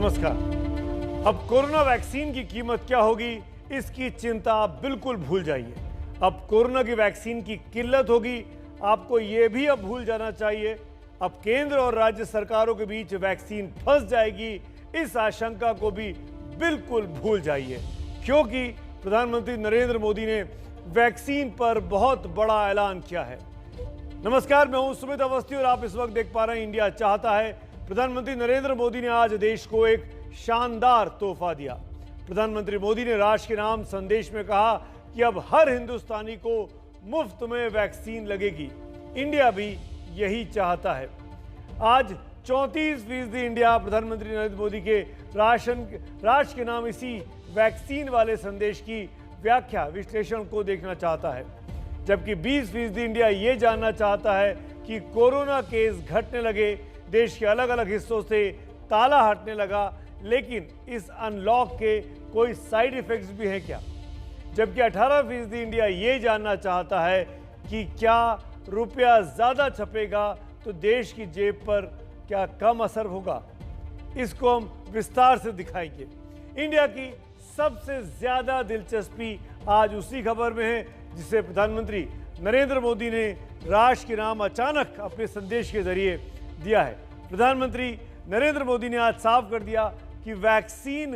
नमस्कार। अब corona vaccine की कीमत क्या होगी, इसकी चिंता आप बिल्कुल भूल जाइए। अब कोरोना की वैक्सीन की किल्लत होगी, आपको यह भी अब भूल जाना चाहिए। अब केंद्र और राज्य सरकारों के बीच वैक्सीन फंस जाएगी, इस आशंका को भी बिल्कुल भूल जाइए, क्योंकि प्रधानमंत्री नरेंद्र मोदी ने वैक्सीन पर बहुत बड़ा ऐलान किया है। नमस्कार, मैं हूं सुमित अवस्थी और आप इस वक्त देख पा रहे हैं इंडिया चाहता है। प्रधानमंत्री नरेंद्र मोदी ने आज देश को एक शानदार तोहफा दिया। प्रधानमंत्री मोदी ने राष्ट्र के नाम संदेश में कहा कि अब हर हिंदुस्तानी को मुफ्त में वैक्सीन लगेगी। इंडिया भी यही चाहता है। आज 34% इंडिया प्रधानमंत्री नरेंद्र मोदी के राष्ट्र के नाम इसी वैक्सीन वाले संदेश की व्याख्या विश्लेषण को देखना चाहता है, जबकि 20% इंडिया ये जानना चाहता है कि कोरोना केस घटने लगे, देश के अलग अलग हिस्सों से ताला हटने लगा, लेकिन इस अनलॉक के कोई साइड इफेक्ट्स भी हैं क्या? जबकि 18% इंडिया ये जानना चाहता है कि क्या रुपया ज़्यादा छपेगा तो देश की जेब पर क्या कम असर होगा। इसको हम विस्तार से दिखाएंगे। इंडिया की सबसे ज़्यादा दिलचस्पी आज उसी खबर में है जिसे प्रधानमंत्री नरेंद्र मोदी ने राष्ट्र के नाम अचानक अपने संदेश के जरिए दिया है। प्रधानमंत्री नरेंद्र मोदी ने आज साफ कर दिया कि वैक्सीन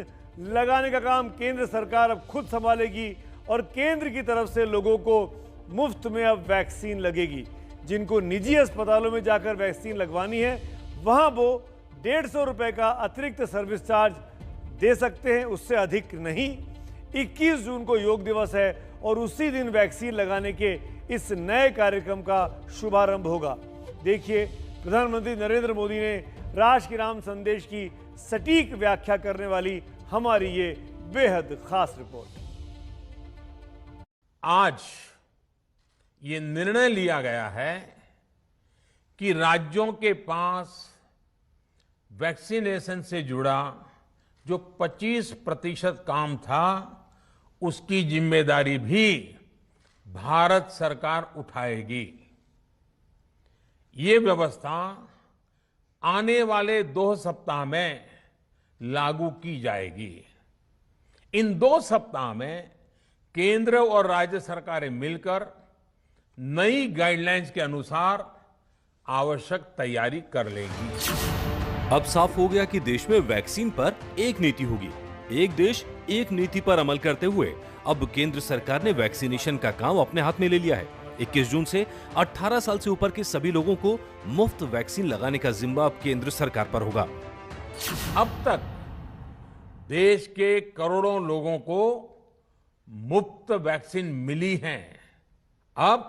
लगाने का काम केंद्र सरकार अब खुद संभालेगी और केंद्र की तरफ से लोगों को मुफ्त में अब वैक्सीन लगेगी। जिनको निजी अस्पतालों में जाकर वैक्सीन लगवानी है, वहां वो 150 रुपए का अतिरिक्त सर्विस चार्ज दे सकते हैं, उससे अधिक नहीं। 21 जून को योग दिवस है और उसी दिन वैक्सीन लगाने के इस नए कार्यक्रम का शुभारंभ होगा। देखिए, प्रधानमंत्री नरेंद्र मोदी ने राष्ट्र के नाम संदेश की सटीक व्याख्या करने वाली हमारी ये बेहद खास रिपोर्ट। आज ये निर्णय लिया गया है कि राज्यों के पास वैक्सीनेशन से जुड़ा जो 25% काम था, उसकी जिम्मेदारी भी भारत सरकार उठाएगी। ये व्यवस्था आने वाले 2 सप्ताह में लागू की जाएगी। इन 2 सप्ताह में केंद्र और राज्य सरकारें मिलकर नई गाइडलाइंस के अनुसार आवश्यक तैयारी कर लेंगी। अब साफ हो गया कि देश में वैक्सीन पर एक नीति होगी। एक देश एक नीति पर अमल करते हुए अब केंद्र सरकार ने वैक्सीनेशन का काम अपने हाथ में ले लिया है। 21 जून से 18 साल से ऊपर के सभी लोगों को मुफ्त वैक्सीन लगाने का जिम्मा अब केंद्र सरकार पर होगा। अब तक देश के करोड़ों लोगों को मुफ्त वैक्सीन मिली है। अब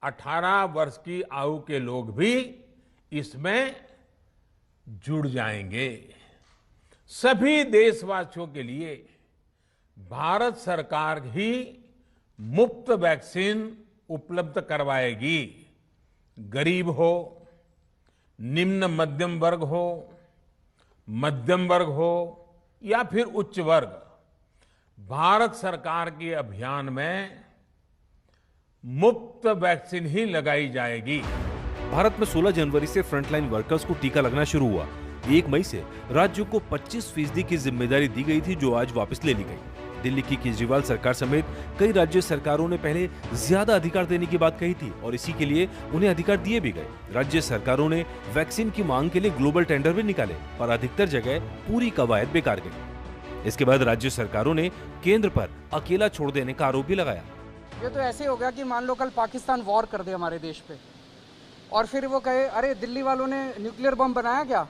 18 वर्ष की आयु के लोग भी इसमें जुड़ जाएंगे। सभी देशवासियों के लिए भारत सरकार ही मुफ्त वैक्सीन उपलब्ध करवाएगी। गरीब हो, निम्न मध्यम वर्ग हो, मध्यम वर्ग हो या फिर उच्च वर्ग, भारत सरकार के अभियान में मुफ्त वैक्सीन ही लगाई जाएगी। भारत में 16 जनवरी से फ्रंटलाइन वर्कर्स को टीका लगना शुरू हुआ। 1 मई से राज्यों को 25% की जिम्मेदारी दी गई थी, जो आज वापस ले ली गई। दिल्ली की केजरीवाल सरकार समेत कई राज्य सरकारों ने पहले ज्यादा अधिकार देने की बात कही थी और इसी के लिए उन्हें अधिकार दिए भी गए। राज्य सरकारों ने वैक्सीन की मांग के लिए ग्लोबल टेंडर भी निकाले, पर अधिकतर जगह पूरी कवायद बेकार गई। इसके बाद राज्य सरकारों ने केंद्र पर अकेला छोड़ देने का आरोप भी लगाया। ये तो ऐसे हो गया कि मान लो कल पाकिस्तान वॉर कर दे हमारे देश पे और फिर वो कहे अरे दिल्ली वालों ने न्यूक्लियर बम बनाया क्या,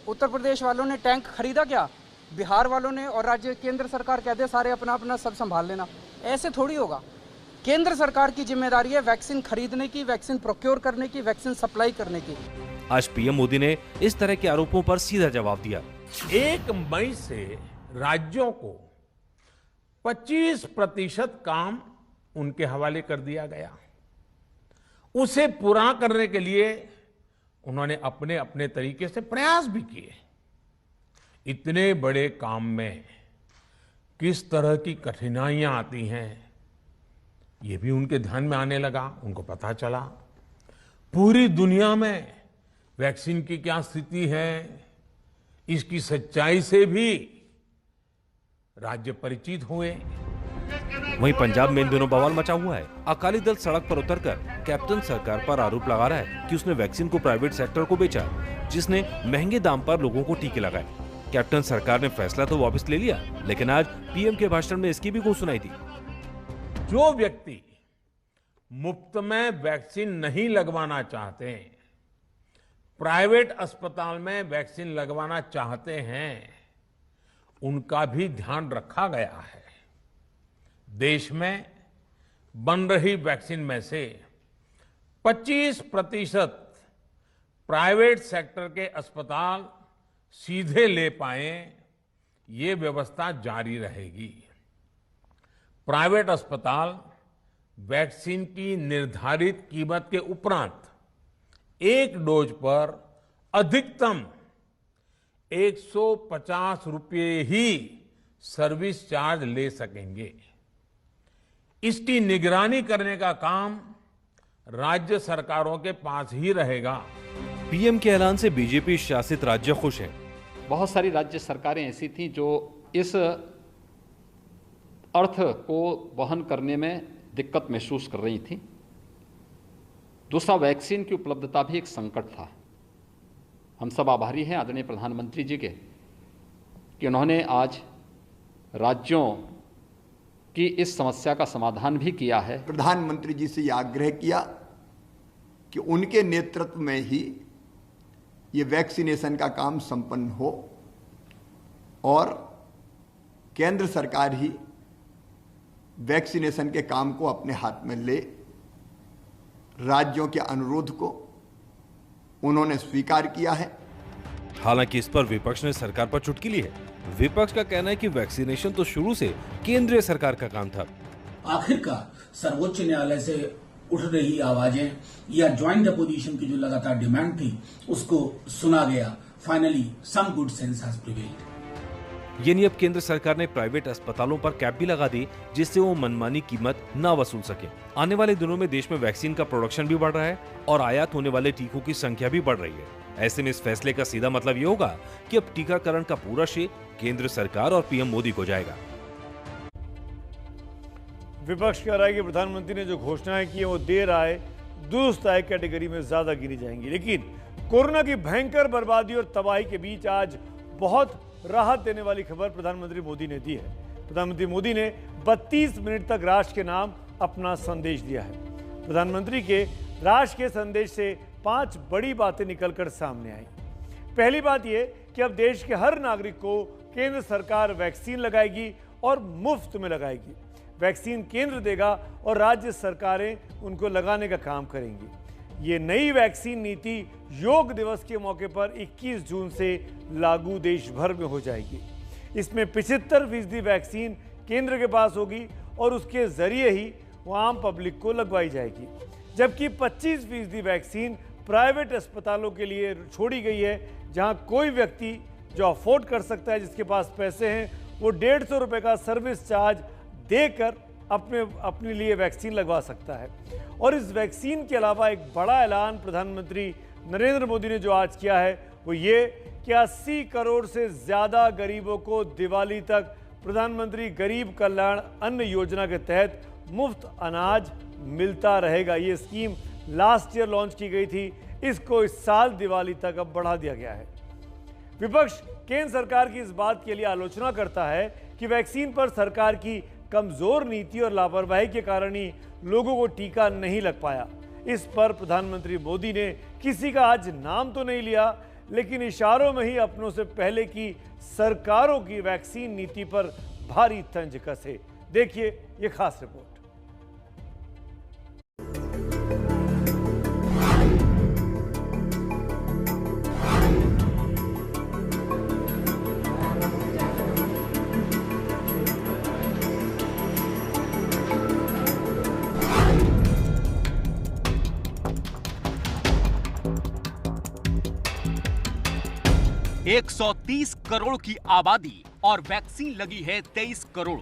उत्तर प्रदेश वालों ने टैंक खरीदा क्या, बिहार वालों ने, और राज्य केंद्र सरकार कह दे सारे अपना अपना सब संभाल लेना। ऐसे थोड़ी होगा। केंद्र सरकार की जिम्मेदारी है वैक्सीन खरीदने की, वैक्सीन प्रोक्योर करने की, वैक्सीन सप्लाई करने की। आज पीएम मोदी ने इस तरह के आरोपों पर सीधा जवाब दिया। 1 मई से राज्यों को 25% काम उनके हवाले कर दिया गया। उसे पूरा करने के लिए उन्होंने अपने अपने तरीके से प्रयास भी किए। इतने बड़े काम में किस तरह की कठिनाइयां आती हैं, ये भी उनके ध्यान में आने लगा। उनको पता चला पूरी दुनिया में वैक्सीन की क्या स्थिति है, इसकी सच्चाई से भी राज्य परिचित हुए। वहीं पंजाब में इन दिनों बवाल मचा हुआ है। अकाली दल सड़क पर उतरकर कैप्टन सरकार पर आरोप लगा रहा है कि उसने वैक्सीन को प्राइवेट सेक्टर को बेचा, जिसने महंगे दाम पर लोगों को टीके लगाए। कैप्टन सरकार ने फैसला तो वापस ले लिया, लेकिन आज पीएम के भाषण में इसकी भी गूंज सुनाई दी। जो व्यक्ति मुफ्त में वैक्सीन नहीं लगवाना चाहते, प्राइवेट अस्पताल में वैक्सीन लगवाना चाहते हैं, उनका भी ध्यान रखा गया है। देश में बन रही वैक्सीन में से 25% प्राइवेट सेक्टर के अस्पताल सीधे ले पाए, ये व्यवस्था जारी रहेगी। प्राइवेट अस्पताल वैक्सीन की निर्धारित कीमत के उपरांत एक डोज पर अधिकतम 150 रुपये ही सर्विस चार्ज ले सकेंगे। इसकी निगरानी करने का काम राज्य सरकारों के पास ही रहेगा। पीएम के ऐलान से बीजेपी शासित राज्य खुश हैं। बहुत सारी राज्य सरकारें ऐसी थीं जो इस अर्थ को वहन करने में दिक्कत महसूस कर रही थीं। दूसरा, वैक्सीन की उपलब्धता भी एक संकट था। हम सब आभारी हैं आदरणीय प्रधानमंत्री जी के कि उन्होंने आज राज्यों की इस समस्या का समाधान भी किया है। प्रधानमंत्री जी से यह आग्रह किया कि उनके नेतृत्व में ही ये वैक्सीनेशन का काम संपन्न हो और केंद्र सरकार ही वैक्सीनेशन के काम को अपने हाथ में ले। राज्यों के अनुरोध को उन्होंने स्वीकार किया है। हालांकि इस पर विपक्ष ने सरकार पर चुटकी ली है। विपक्ष का कहना है कि वैक्सीनेशन तो शुरू से केंद्रीय सरकार का काम था। आखिरकार सर्वोच्च न्यायालय से उठ रही आवाजें या ज्वाइंट अपोजिशन की जो लगातार डिमांड थी, उसको सुना गया। Finally some good sense has prevailed. यानी अब केंद्र सरकार ने प्राइवेट अस्पतालों पर कैप भी लगा दी, जिससे वो मनमानी कीमत ना वसूल सके। आने वाले दिनों में देश में वैक्सीन का प्रोडक्शन भी बढ़ रहा है और आयात होने वाले टीकों की संख्या भी बढ़ रही है। ऐसे में इस फैसले का सीधा मतलब ये होगा कि अब टीकाकरण का पूरा श्रेय केंद्र सरकार और पीएम मोदी को जाएगा। विपक्ष कह रहा है कि प्रधानमंत्री ने जो घोषणाएं की है वो देर आए दुरुस्त आए कैटेगरी में ज्यादा गिनी जाएंगी, लेकिन कोरोना की भयंकर बर्बादी और तबाही के बीच आज बहुत राहत देने वाली खबर प्रधानमंत्री मोदी ने दी है। प्रधानमंत्री मोदी ने 32 मिनट तक राष्ट्र के नाम अपना संदेश दिया है। प्रधानमंत्री के राष्ट्र के संदेश से 5 बड़ी बातें निकलकर सामने आई। पहली बात यह कि अब देश के हर नागरिक को केंद्र सरकार वैक्सीन लगाएगी और मुफ्त में लगाएगी। वैक्सीन केंद्र देगा और राज्य सरकारें उनको लगाने का काम करेंगी। ये नई वैक्सीन नीति योग दिवस के मौके पर 21 जून से लागू देश भर में हो जाएगी। इसमें 75% वैक्सीन केंद्र के पास होगी और उसके जरिए ही वो आम पब्लिक को लगवाई जाएगी, जबकि 25% वैक्सीन प्राइवेट अस्पतालों के लिए छोड़ी गई है, जहां कोई व्यक्ति जो अफोर्ड कर सकता है, जिसके पास पैसे हैं, वो 150 रुपये का सर्विस चार्ज देकर अपने लिए वैक्सीन लगवा सकता है। और इस वैक्सीन के अलावा एक बड़ा ऐलान प्रधानमंत्री नरेंद्र मोदी ने जो आज किया है वो ये कि 80 करोड़ से ज़्यादा गरीबों को दिवाली तक प्रधानमंत्री गरीब कल्याण अन्न योजना के तहत मुफ्त अनाज मिलता रहेगा। ये स्कीम लास्ट ईयर लॉन्च की गई थी, इसको इस साल दिवाली तक अब बढ़ा दिया गया है। विपक्ष केंद्र सरकार की इस बात के लिए आलोचना करता है कि वैक्सीन पर सरकार की कमजोर नीति और लापरवाही के कारण ही लोगों को टीका नहीं लग पाया। इस पर प्रधानमंत्री मोदी ने किसी का आज नाम तो नहीं लिया, लेकिन इशारों में ही अपनों से पहले की सरकारों की वैक्सीन नीति पर भारी तंज कसे। देखिए ये खास रिपोर्ट। एक 130 करोड़ की आबादी और वैक्सीन लगी है 23 करोड़।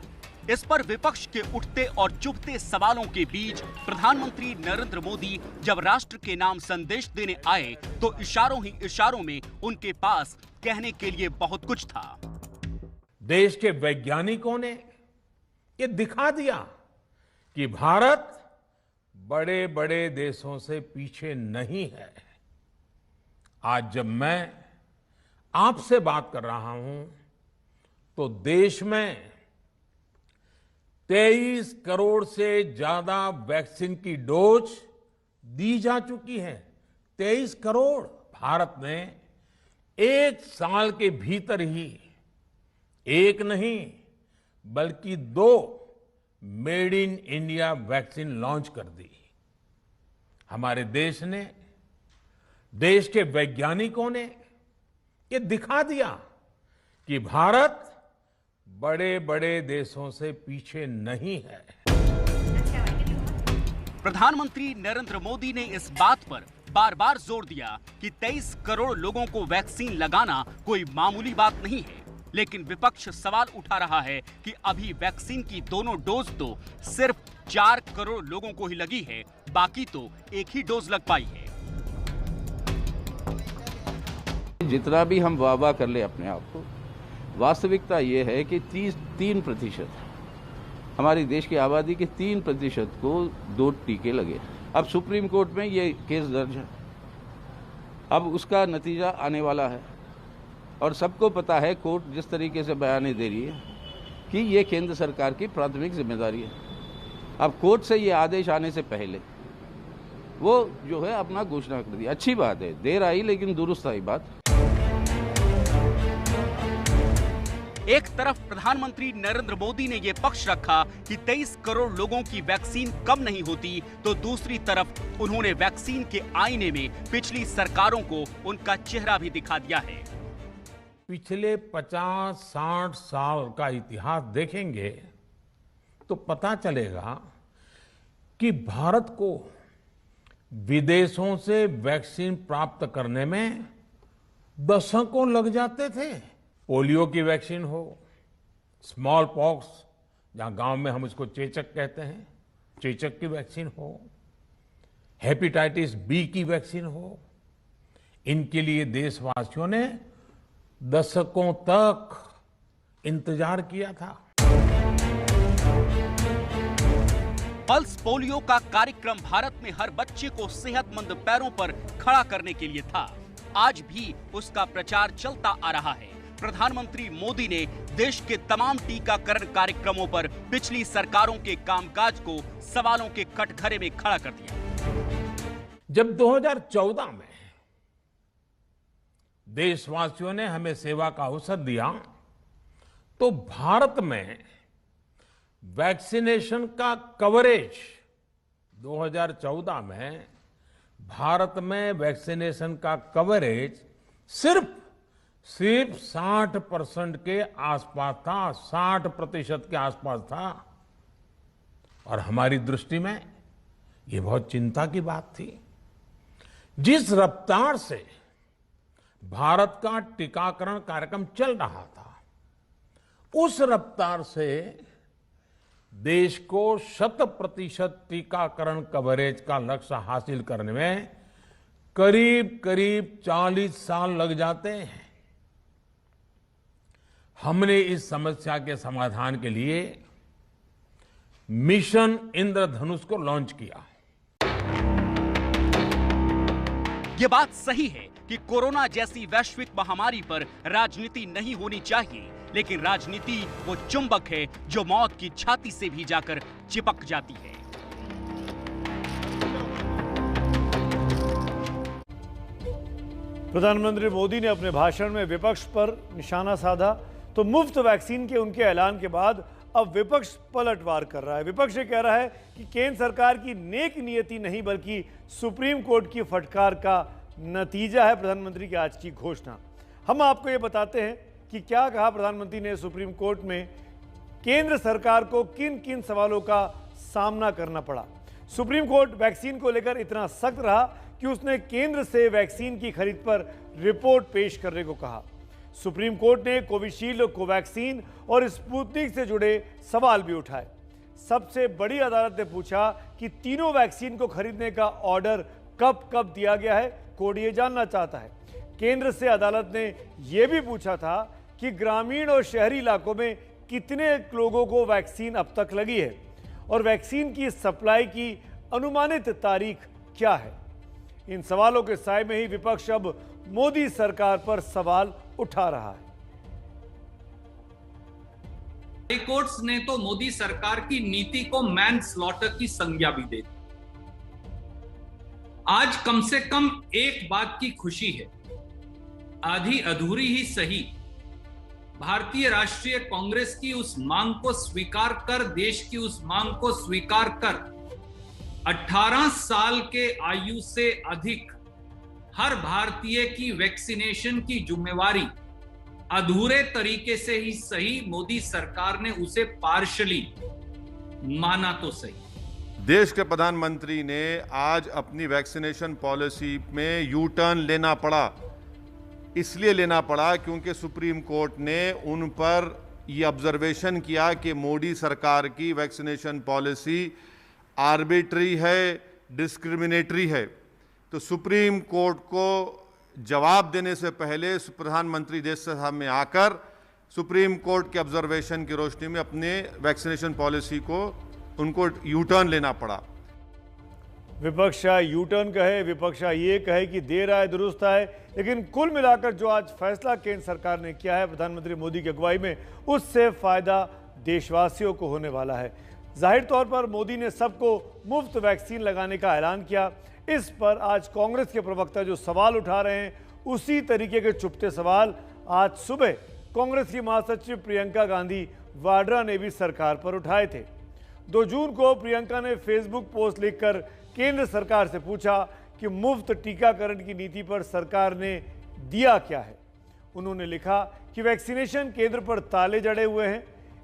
इस पर विपक्ष के उठते और चुभते सवालों के बीच प्रधानमंत्री नरेंद्र मोदी जब राष्ट्र के नाम संदेश देने आए तो इशारों ही इशारों में उनके पास कहने के लिए बहुत कुछ था। देश के वैज्ञानिकों ने ये दिखा दिया कि भारत बड़े बड़े देशों से पीछे नहीं है। आज जब मैं आपसे बात कर रहा हूं तो देश में 23 करोड़ से ज्यादा वैक्सीन की डोज दी जा चुकी है। 23 करोड़। भारत ने एक साल के भीतर ही एक नहीं बल्कि 2 made in India vaccine launch कर दी। हमारे देश ने, देश के वैज्ञानिकों ने ये दिखा दिया कि भारत बड़े बड़े देशों से पीछे नहीं है। प्रधानमंत्री नरेंद्र मोदी ने इस बात पर बार बार जोर दिया कि 23 करोड़ लोगों को वैक्सीन लगाना कोई मामूली बात नहीं है, लेकिन विपक्ष सवाल उठा रहा है कि अभी वैक्सीन की दोनों डोज तो सिर्फ 4 करोड़ लोगों को ही लगी है, बाकी तो एक ही डोज लग पाई है। जितना भी हम वाह कर ले अपने आप को, वास्तविकता ये है कि 3% हमारी देश की आबादी के 3% को 2 टीके लगे। अब सुप्रीम कोर्ट में ये केस दर्ज है, अब उसका नतीजा आने वाला है और सबको पता है कोर्ट जिस तरीके से बयान दे रही है कि ये केंद्र सरकार की प्राथमिक जिम्मेदारी है। अब कोर्ट से ये आदेश आने से पहले वो जो है अपना घोषणा कर दी। अच्छी बात है, देर आई लेकिन दुरुस्त आई बात। एक तरफ प्रधानमंत्री नरेंद्र मोदी ने यह पक्ष रखा कि 23 करोड़ लोगों की वैक्सीन कम नहीं होती, तो दूसरी तरफ उन्होंने वैक्सीन के आईने में पिछली सरकारों को उनका चेहरा भी दिखा दिया है। पिछले 50-60 साल का इतिहास देखेंगे तो पता चलेगा कि भारत को विदेशों से वैक्सीन प्राप्त करने में दशकों लग जाते थे। पोलियो की वैक्सीन हो, स्मॉल पॉक्स जहां गांव में हम उसको चेचक कहते हैं, चेचक की वैक्सीन हो, हेपेटाइटिस बी की वैक्सीन हो, इनके लिए देशवासियों ने दशकों तक इंतजार किया था। पल्स पोलियो का कार्यक्रम भारत में हर बच्चे को सेहतमंद पैरों पर खड़ा करने के लिए था। आज भी उसका प्रचार चलता आ रहा है। प्रधानमंत्री मोदी ने देश के तमाम टीकाकरण कार्यक्रमों पर पिछली सरकारों के कामकाज को सवालों के कटघरे में खड़ा कर दिया। जब 2014 में देशवासियों ने हमें सेवा का अवसर दिया तो भारत में वैक्सीनेशन का कवरेज 2014 में भारत में वैक्सीनेशन का कवरेज सिर्फ 60% के आसपास था, 60% के आसपास था। और हमारी दृष्टि में ये बहुत चिंता की बात थी। जिस रफ्तार से भारत का टीकाकरण कार्यक्रम चल रहा था, उस रफ्तार से देश को 100% टीकाकरण कवरेज का लक्ष्य हासिल करने में करीब 40 साल लग जाते हैं। हमने इस समस्या के समाधान के लिए मिशन इंद्रधनुष को लॉन्च किया। ये बात सही है कि कोरोना जैसी वैश्विक महामारी पर राजनीति नहीं होनी चाहिए, लेकिन राजनीति वो चुंबक है जो मौत की छाती से भी जाकर चिपक जाती है। प्रधानमंत्री मोदी ने अपने भाषण में विपक्ष पर निशाना साधा तो मुफ्त वैक्सीन के उनके ऐलान के बाद अब विपक्ष पलटवार कर रहा है। विपक्ष ये कह रहा है कि केंद्र सरकार की नेक नियति नहीं बल्कि सुप्रीम कोर्ट की फटकार का नतीजा है प्रधानमंत्री की आज की घोषणा। हम आपको ये बताते हैं कि क्या कहा प्रधानमंत्री ने सुप्रीम कोर्ट में, केंद्र सरकार को किन किन सवालों का सामना करना पड़ा। सुप्रीम कोर्ट वैक्सीन को लेकर इतना सख्त रहा कि उसने केंद्र से वैक्सीन की खरीद पर रिपोर्ट पेश करने को कहा। सुप्रीम कोर्ट ने कोविशील्ड, कोवैक्सीन और स्पुतनिक से जुड़े सवाल भी उठाए। सबसे बड़ी अदालत ने पूछा कि तीनों वैक्सीन को खरीदने का ऑर्डर कब दिया गया है, कोर्ट ये जानना चाहता है। केंद्र से अदालत ने यह भी पूछा था कि ग्रामीण और शहरी इलाकों में कितने लोगों को वैक्सीन अब तक लगी है और वैक्सीन की सप्लाई की अनुमानित तारीख क्या है। इन सवालों के साए में ही विपक्ष अब मोदी सरकार पर सवाल उठा रहा है। हाईकोर्ट्स ने तो मोदी सरकार की नीति को मैन स्लॉटर की संज्ञा भी दे दी। आज कम से कम एक बात की खुशी है, आधी अधूरी ही सही, भारतीय राष्ट्रीय कांग्रेस की उस मांग को स्वीकार कर, देश की उस मांग को स्वीकार कर 18 साल के आयु से अधिक हर भारतीय की वैक्सीनेशन की जिम्मेवारी अधूरे तरीके से ही सही मोदी सरकार ने उसे पार्शली माना तो सही। देश के प्रधानमंत्री ने आज अपनी वैक्सीनेशन पॉलिसी में यू टर्न लेना पड़ा, इसलिए लेना पड़ा क्योंकि सुप्रीम कोर्ट ने उन पर यह ऑब्जर्वेशन किया कि मोदी सरकार की वैक्सीनेशन पॉलिसी आर्बिट्री है, डिस्क्रिमिनेटरी है। तो सुप्रीम कोर्ट को जवाब देने से पहले प्रधानमंत्री देश के सामने आकर सुप्रीम कोर्ट के ऑब्जर्वेशन की रोशनी में अपने वैक्सीनेशन पॉलिसी को उनको यू टर्न लेना पड़ा। विपक्ष यू टर्न कहे, विपक्ष ये कहे कि देर आए दुरुस्त आए, लेकिन कुल मिलाकर जो आज फैसला केंद्र सरकार ने किया है प्रधानमंत्री मोदी की अगुवाई में, उससे फायदा देशवासियों को होने वाला है। जाहिर तौर पर मोदी ने सबको मुफ्त वैक्सीन लगाने का ऐलान किया। इस पर आज कांग्रेस के प्रवक्ता जो सवाल उठा रहे हैं, उसी तरीके के चुपते सवाल आज सुबह कांग्रेस की महासचिव प्रियंका गांधी वाड्रा ने भी सरकार पर उठाए थे। 2 जून को प्रियंका ने फेसबुक पोस्ट लिखकर केंद्र सरकार से पूछा कि मुफ्त टीकाकरण की नीति पर सरकार ने दिया क्या है। उन्होंने लिखा कि वैक्सीनेशन केंद्र पर ताले जड़े हुए हैं।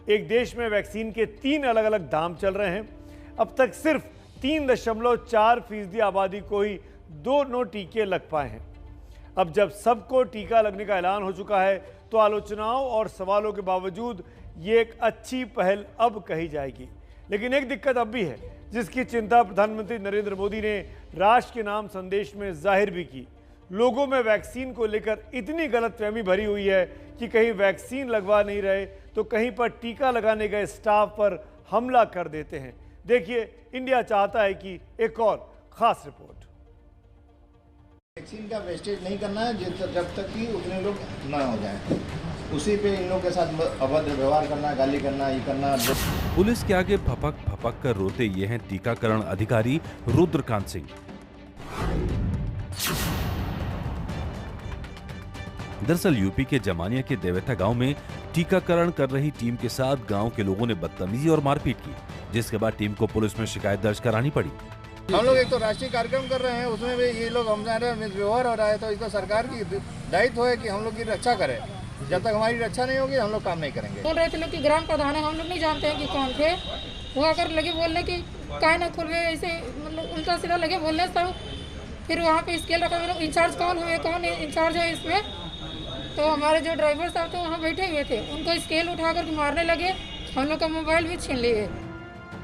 एक देश में वैक्सीन के 3 अलग अलग दाम चल रहे हैं। अब तक सिर्फ 3.4% आबादी को ही 2 टीके लग पाए हैं। अब जब सबको टीका लगने का ऐलान हो चुका है तो आलोचनाओं और सवालों के बावजूद ये एक अच्छी पहल अब कही जाएगी। लेकिन एक दिक्कत अब भी है जिसकी चिंता प्रधानमंत्री नरेंद्र मोदी ने राष्ट्र के नाम संदेश में जाहिर भी की। लोगों में वैक्सीन को लेकर इतनी गलतफहमी भरी हुई है कि कहीं वैक्सीन लगवा नहीं रहे तो कहीं पर टीका लगाने गए स्टाफ पर हमला कर देते हैं। देखिए, इंडिया चाहता है कि एक और खास रिपोर्ट। वैक्सीन का वेस्टेज नहीं करना है जब तक कि उतने लोग ना हो जाएं। उसी पे इन लोगों के साथ अभद्र व्यवहार करना, गाली करना, ये करना। पुलिस के आगे फपक फपक कर रोते ये हैं टीकाकरण अधिकारी रुद्रकांत सिंह। दरअसल यूपी के जमानिया के देवेता गांव में टीकाकरण कर रही टीम के साथ गांव के लोगों ने बदतमीजी और मारपीट की, जिसके बाद टीम को पुलिस में शिकायत दर्ज करानी पड़ी। हम लोग एक तो राष्ट्रीय कार्यक्रम कर रहे हैं, उसमें भी ये लोग हमारे व्यवहार हो रहा है, तो इसको सरकार की दायित्व है कि हम लोग की रक्षा करें। जब तक हमारी रक्षा नहीं होगी हम लोग काम नहीं करेंगे। बोल रहे थे लोग कि ग्राम प्रधान है, हम लोग नहीं जानते हैं कि कौन थे। वो अगर लगे बोलने की काहे ना खुल गए, ऐसे मतलब उल्टा सीधा लगे बोलने सब। फिर वहाँ पे स्केल रखा, मतलब इंचार्ज कौन हुए, कौन इंचार्ज है इसमें। तो हमारे जो ड्राइवर साहब थे वहाँ बैठे हुए थे, उनको स्केल उठा कर मारने लगे, हम लोग का मोबाइल भी छीन लिए।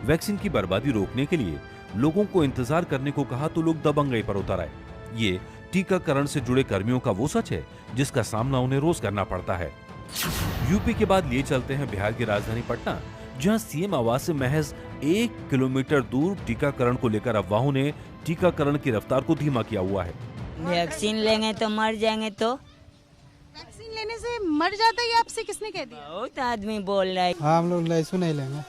वैक्सीन की बर्बादी रोकने के लिए लोगों को इंतजार करने को कहा तो लोग दबंगई पर उतर आए। ये टीकाकरण से जुड़े कर्मियों का वो सच है जिसका सामना उन्हें रोज करना पड़ता है। यूपी के बाद लिए चलते हैं बिहार की राजधानी पटना, जहां सीएम आवास से महज 1 किलोमीटर दूर टीकाकरण को लेकर अफवाहों ने टीकाकरण की रफ्तार को धीमा किया हुआ है। वैक्सीन लेंगे तो मर जाएंगे, तो वैक्सीन लेने से मर जाता है, आपसे किसने कह दिया? बहुत आदमी बोल रहा है। हाँ, हम लोग लैसू नहीं लेंगे,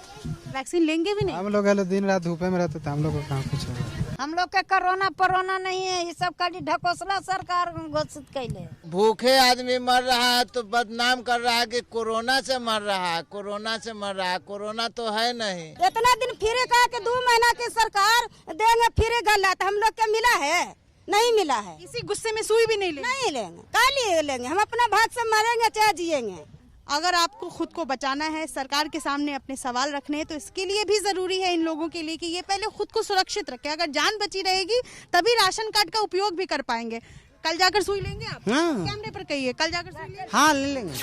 वैक्सीन लेंगे भी नहीं। हम लोग दिन रात धूपे में रहते, हम लोग को कहाँ कुछ होगा। हम लोग का कोरोना नहीं है, ये सब खाली ढकोसला सरकार घोषित कैले। भूखे आदमी मर रहा है तो बदनाम कर रहा है कि कोरोना से मर रहा है, कोरोना से मर रहा है। कोरोना तो है नहीं। इतना दिन फिरे कहा कि 2 महीना की सरकार देंगे, फिरे गलत हम लोग क्या मिला है? नहीं मिला है। इसी गुस्से में सुई भी नहीं लेंगे, काली लेंगे। हम अपना भाग से मरेंगे चाहे जिएंगे। अगर आपको खुद को बचाना है, सरकार के सामने अपने सवाल रखने हैं, तो इसके लिए भी जरूरी है इन लोगों के लिए कि ये पहले खुद को सुरक्षित रखें। अगर जान बची रहेगी तभी राशन कार्ड का उपयोग भी कर पाएंगे। कल जाकर सुई लेंगे आप? हाँ। कैमरे पर कहिए, कल जाकर सुई लेंगे? हाँ ले लेंगे।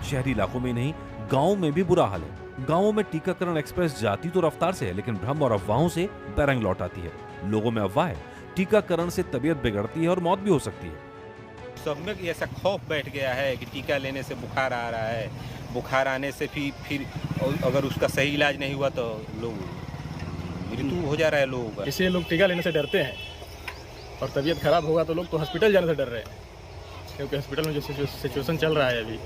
शहरी इलाकों में नहीं, गाँव में भी बुरा हाल है। गाँवों में टीकाकरण एक्सप्रेस जाती तो रफ्तार से है, लेकिन भ्रम और अफवाहों से बैरंग लौट आती है। लोगों में अफवाह है, टीकाकरण से तबीयत बिगड़ती है और मौत भी हो सकती है। सब में ऐसा खौफ बैठ गया है कि टीका लेने से बुखार आ रहा है, बुखार आने से फिर अगर उसका सही इलाज नहीं हुआ तो लोग मृत्यु हो जा रहा है लोगों का। इसलिए लोग टीका लेने से डरते हैं, और तबीयत खराब होगा तो लोग तो हॉस्पिटल जाने से डर रहे हैं, क्योंकि हॉस्पिटल में जो सिचुएशन चल रहा है अभी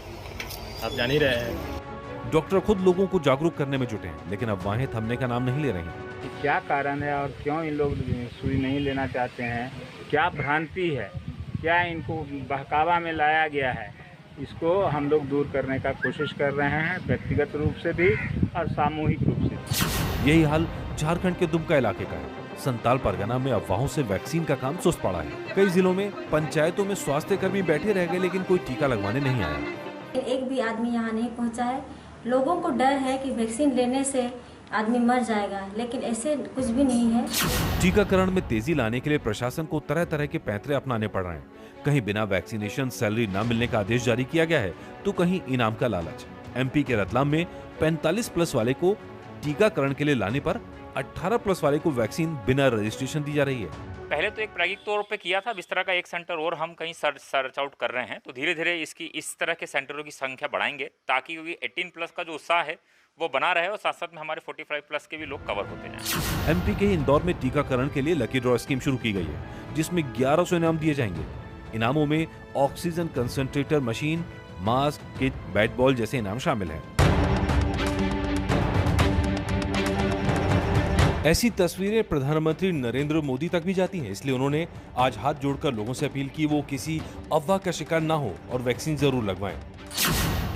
आप जान ही रहे हैं। डॉक्टर खुद लोगों को जागरूक करने में जुटे हैं, लेकिन अफवाहें थमने का नाम नहीं ले रही। क्या कारण है और क्यों इन लोग सुई नहीं लेना चाहते हैं? क्या भ्रांति है? क्या इनको बहकावा में लाया गया है? इसको हम लोग दूर करने का कोशिश कर रहे हैं, व्यक्तिगत रूप से भी और सामूहिक रूप से। यही हाल झारखंड के दुमका इलाके का है। संताल परगना में अफवाहों से वैक्सीन का काम सुस्त पड़ा है। कई जिलों में पंचायतों में स्वास्थ्य कर्मी बैठे रह गए, लेकिन कोई टीका लगवाने नहीं आया। एक भी आदमी यहाँ नहीं पहुँचा है। लोगों को डर है कि वैक्सीन लेने से आदमी मर जाएगा, लेकिन ऐसे कुछ भी नहीं है। टीकाकरण में तेजी लाने के लिए प्रशासन को तरह तरह के पैंतरे अपनाने पड़ रहे हैं। कहीं बिना वैक्सीनेशन सैलरी न मिलने का आदेश जारी किया गया है, तो कहीं इनाम का लालच। एमपी के रतलाम में 45+ वाले को टीकाकरण के लिए लाने पर 18+ वाले को वैक्सीन बिना रजिस्ट्रेशन दी जा रही है। पहले तो एक प्रायोगिक तौर पे किया था, इस तरह का एक सेंटर और हम कहीं सर्च आउट कर रहे हैं, तो धीरे धीरे इसकी इस तरह के सेंटरों की संख्या बढ़ाएंगे, ताकि 18+ का जो उत्साह है वो बना रहे और साथ साथ में हमारे 45+ के भी लोग कवर होते जाएं। एमपी के इंदौर में टीकाकरण के लिए लकी ड्रॉ स्कीम शुरू की गई है, जिसमें 1100 इनाम दिए जाएंगे। इनामों में oxygen concentrator machine, mask, kit, bat ball जैसे इनाम शामिल हैं। ऐसी तस्वीरें प्रधानमंत्री नरेंद्र मोदी तक भी जाती हैं, इसलिए उन्होंने आज हाथ जोड़कर लोगों से अपील की वो किसी अफवाह का शिकार ना हो और वैक्सीन जरूर लगवाएं।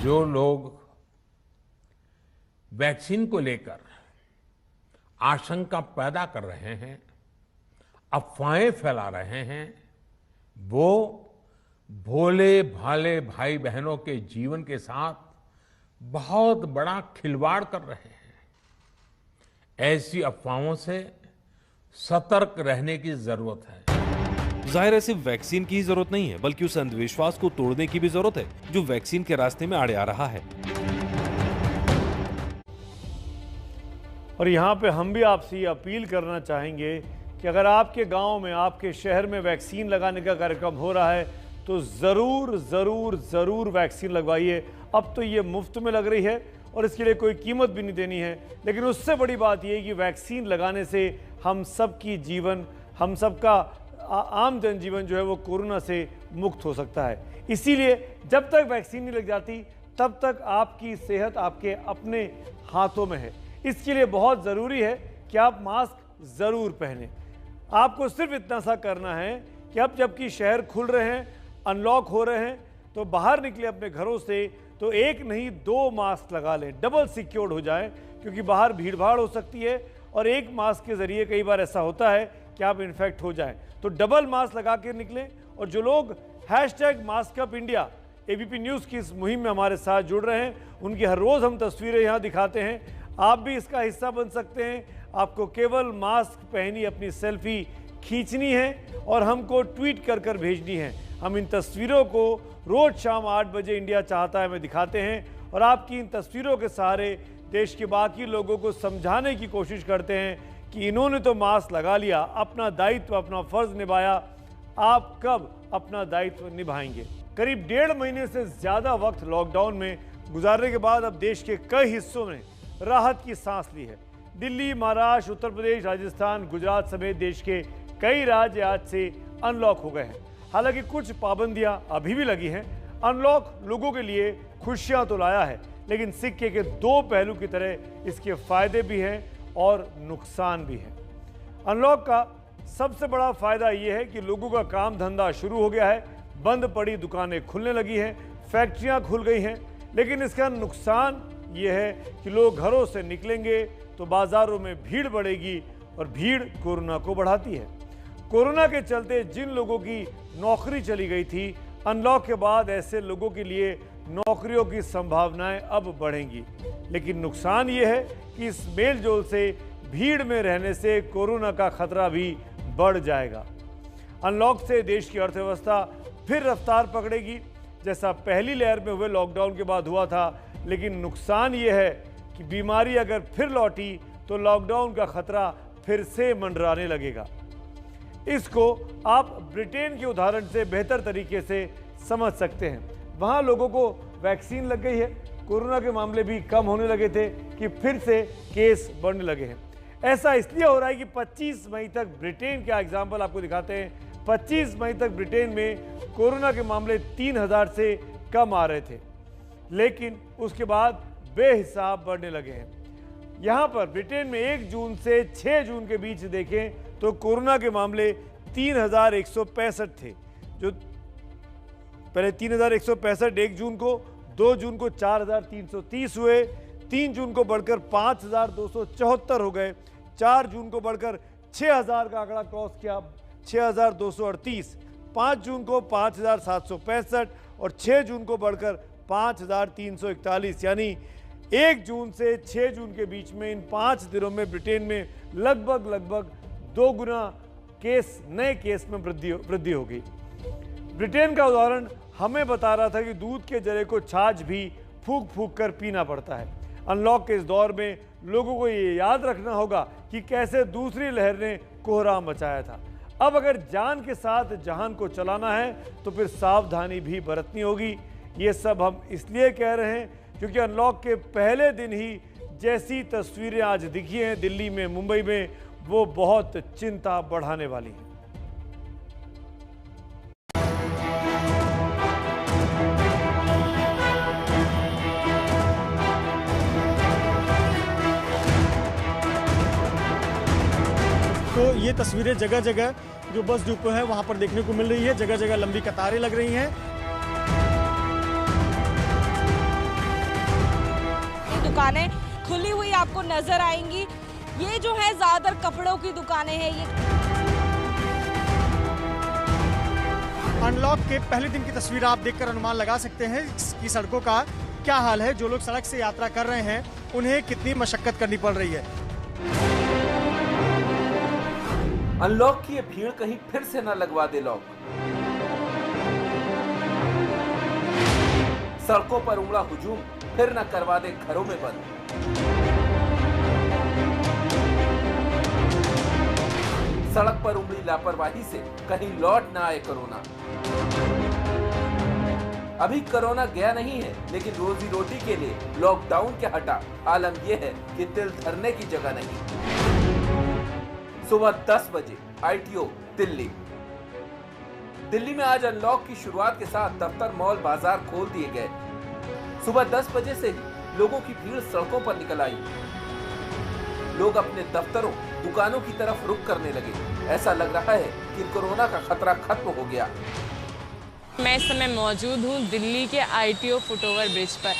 जो लोग वैक्सीन को लेकर आशंका पैदा कर रहे हैं, अफवाहें फैला रहे हैं, वो भोले भाले भाई बहनों के जीवन के साथ बहुत बड़ा खिलवाड़ कर रहे हैं। ऐसी अफवाहों से सतर्क रहने की जरूरत है। जाहिर है सिर्फ वैक्सीन की ही जरूरत नहीं है, बल्कि उस अंधविश्वास को तोड़ने की भी जरूरत है जो वैक्सीन के रास्ते में आड़े आ रहा है। और यहाँ पे हम भी आपसे ये अपील करना चाहेंगे कि अगर आपके गांव में, आपके शहर में वैक्सीन लगाने का कार्यक्रम हो रहा है तो ज़रूर ज़रूर ज़रूर वैक्सीन लगवाइए। अब तो ये मुफ्त में लग रही है और इसके लिए कोई कीमत भी नहीं देनी है, लेकिन उससे बड़ी बात यह है कि वैक्सीन लगाने से हम सबकी जीवन, हम सबका आम जनजीवन जो है वो कोरोना से मुक्त हो सकता है। इसीलिए जब तक वैक्सीन नहीं लग जाती तब तक आपकी सेहत आपके अपने हाथों में है। इसके लिए बहुत ज़रूरी है कि आप मास्क ज़रूर पहनें। आपको सिर्फ इतना सा करना है कि अब जबकि शहर खुल रहे हैं, अनलॉक हो रहे हैं, तो बाहर निकले अपने घरों से तो एक नहीं 2 मास्क लगा लें, डबल सिक्योर्ड हो जाए, क्योंकि बाहर भीड़ भाड़ हो सकती है और एक मास्क के ज़रिए कई बार ऐसा होता है कि आप इन्फेक्ट हो जाएं। तो डबल मास्क लगा कर निकलें। और जो लोग #मास्कअपइंडिया एबीपी न्यूज़ की इस मुहिम में हमारे साथ जुड़ रहे हैं, उनकी हर रोज़ हम तस्वीरें यहाँ दिखाते हैं। आप भी इसका हिस्सा बन सकते हैं। आपको केवल मास्क पहनी अपनी सेल्फी खींचनी है और हमको ट्वीट कर कर भेजनी है। हम इन तस्वीरों को रोज शाम 8 बजे इंडिया चाहता है में दिखाते हैं और आपकी इन तस्वीरों के सहारे देश के बाकी लोगों को समझाने की कोशिश करते हैं कि इन्होंने तो मास्क लगा लिया, अपना दायित्व, अपना फर्ज निभाया, आप कब अपना दायित्व निभाएंगे। करीब 1.5 महीने से ज़्यादा वक्त लॉकडाउन में गुजारने के बाद अब देश के कई हिस्सों में राहत की सांस ली है। दिल्ली, महाराष्ट्र, उत्तर प्रदेश, राजस्थान, गुजरात समेत देश के कई राज्य आज से अनलॉक हो गए हैं। हालांकि कुछ पाबंदियां अभी भी लगी हैं। अनलॉक लोगों के लिए खुशियां तो लाया है, लेकिन सिक्के के 2 पहलू की तरह इसके फायदे भी हैं और नुकसान भी हैं। अनलॉक का सबसे बड़ा फायदा यह है कि लोगों का काम धंधा शुरू हो गया है, बंद पड़ी दुकानें खुलने लगी हैं, फैक्ट्रियां खुल गई हैं। लेकिन इसका नुकसान ये है कि लोग घरों से निकलेंगे तो बाजारों में भीड़ बढ़ेगी और भीड़ कोरोना को बढ़ाती है। कोरोना के चलते जिन लोगों की नौकरी चली गई थी, अनलॉक के बाद ऐसे लोगों के लिए नौकरियों की संभावनाएं अब बढ़ेंगी। लेकिन नुकसान ये है कि इस मेलजोल से, भीड़ में रहने से कोरोना का खतरा भी बढ़ जाएगा। अनलॉक से देश की अर्थव्यवस्था फिर रफ्तार पकड़ेगी, जैसा पहली लहर में हुए लॉकडाउन के बाद हुआ था। लेकिन नुकसान ये है कि बीमारी अगर फिर लौटी तो लॉकडाउन का खतरा फिर से मंडराने लगेगा। इसको आप ब्रिटेन के उदाहरण से बेहतर तरीके से समझ सकते हैं। वहाँ लोगों को वैक्सीन लग गई है, कोरोना के मामले भी कम होने लगे थे कि फिर से केस बढ़ने लगे हैं। ऐसा इसलिए हो रहा है कि 25 मई तक ब्रिटेन का एग्जाम्पल आपको दिखाते हैं। 25 मई तक ब्रिटेन में कोरोना के मामले 3000 से कम आ रहे थे, लेकिन उसके बाद बेहिसाब बढ़ने लगे हैं। यहाँ पर ब्रिटेन में 1 जून से 6 जून के बीच देखें तो कोरोना के मामले 3165 थे, जो पहले 3165 1 जून को, 2 जून को 4330 हुए, 3 जून को बढ़कर 5274 हो गए, 4 जून को बढ़कर 6000 का आंकड़ा क्रॉस किया, 6238, 5 जून को 5765 और 6 जून को बढ़कर 5341, यानी 1 जून से 6 जून के बीच में इन 5 दिनों में ब्रिटेन में लगभग 2 गुना केस, नए केस में वृद्धि हो गई। ब्रिटेन का उदाहरण हमें बता रहा था कि दूध के जरे को छाछ भी फूंक कर पीना पड़ता है। अनलॉक के इस दौर में लोगों को ये याद रखना होगा कि कैसे दूसरी लहर ने कोहराम मचाया था। अब अगर जान के साथ जहान को चलाना है तो फिर सावधानी भी बरतनी होगी। ये सब हम इसलिए कह रहे हैं क्योंकि अनलॉक के पहले दिन ही जैसी तस्वीरें आज दिखी हैं दिल्ली में, मुंबई में, वो बहुत चिंता बढ़ाने वाली है। तो ये तस्वीरें जगह जगह जो बस डिपो है वहां पर देखने को मिल रही है। जगह जगह लंबी कतारें लग रही हैं। दुकानें खुली हुई आपको नजर आएंगी। ये जो है ज्यादातर कपड़ों की दुकानें हैं। ये अनलॉक के पहले दिन की तस्वीर आप देखकर अनुमान लगा सकते हैं कि सड़कों का क्या हाल है। जो लोग सड़क से यात्रा कर रहे हैं उन्हें कितनी मशक्कत करनी पड़ रही है। अनलॉक की ये भीड़ कहीं फिर से न लगवा दे लॉक। सड़कों पर उमड़ा हुजूम फिर न करवा दे घरों में बंद। सड़क पर उमड़ी लापरवाही से कहीं लौट ना आए कोरोना। अभी कोरोना गया नहीं है, लेकिन रोजी रोटी के लिए लॉकडाउन क्या हटा। आलम यह है कि दिल धरने की जगह नहीं। सुबह 10 बजे ITO दिल्ली। दिल्ली में आज अनलॉक की शुरुआत के साथ दफ्तर, मॉल, बाजार खोल दिए गए। सुबह 10 बजे से ही लोगों की भीड़ सड़कों पर निकल आई। लोग अपने दफ्तरों, दुकानों की तरफ रुख करने लगे। ऐसा लग रहा है कि कोरोना का खतरा खत्म हो गया। मैं इस समय मौजूद हूँ दिल्ली के ITO फुटओवर ब्रिज पर।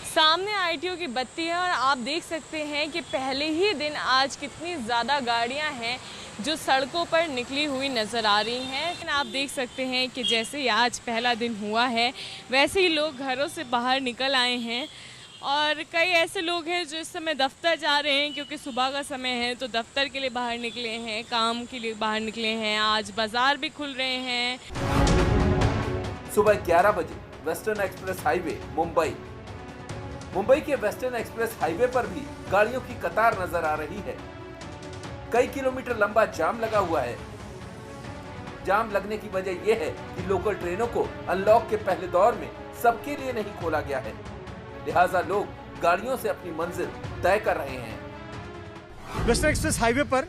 सामने ITO की बत्ती है और आप देख सकते हैं कि पहले ही दिन आज कितनी ज़्यादा गाड़ियाँ हैं जो सड़कों पर निकली हुई नज़र आ रही हैं। आप देख सकते हैं कि जैसे ही आज पहला दिन हुआ है वैसे ही लोग घरों से बाहर निकल आए हैं और कई ऐसे लोग हैं जो इस समय दफ्तर जा रहे हैं क्योंकि सुबह का समय है, तो दफ्तर के लिए बाहर निकले हैं, काम के लिए बाहर निकले हैं। आज बाजार भी खुल रहे हैं। सुबह 11 बजे वेस्टर्न एक्सप्रेस हाईवे मुंबई के वेस्टर्न एक्सप्रेस हाईवे पर भी गाड़ियों की कतार नजर आ रही है। कई किलोमीटर लंबा जाम लगा हुआ है। जाम लगने की वजह यह है कि लोकल ट्रेनों को अनलॉक के पहले दौर में सबके लिए नहीं खोला गया है, लिहाजा लोग गाड़ियों से अपनी मंजिल तय कर रहे हैं। वेस्टर्न एक्सप्रेस हाईवे पर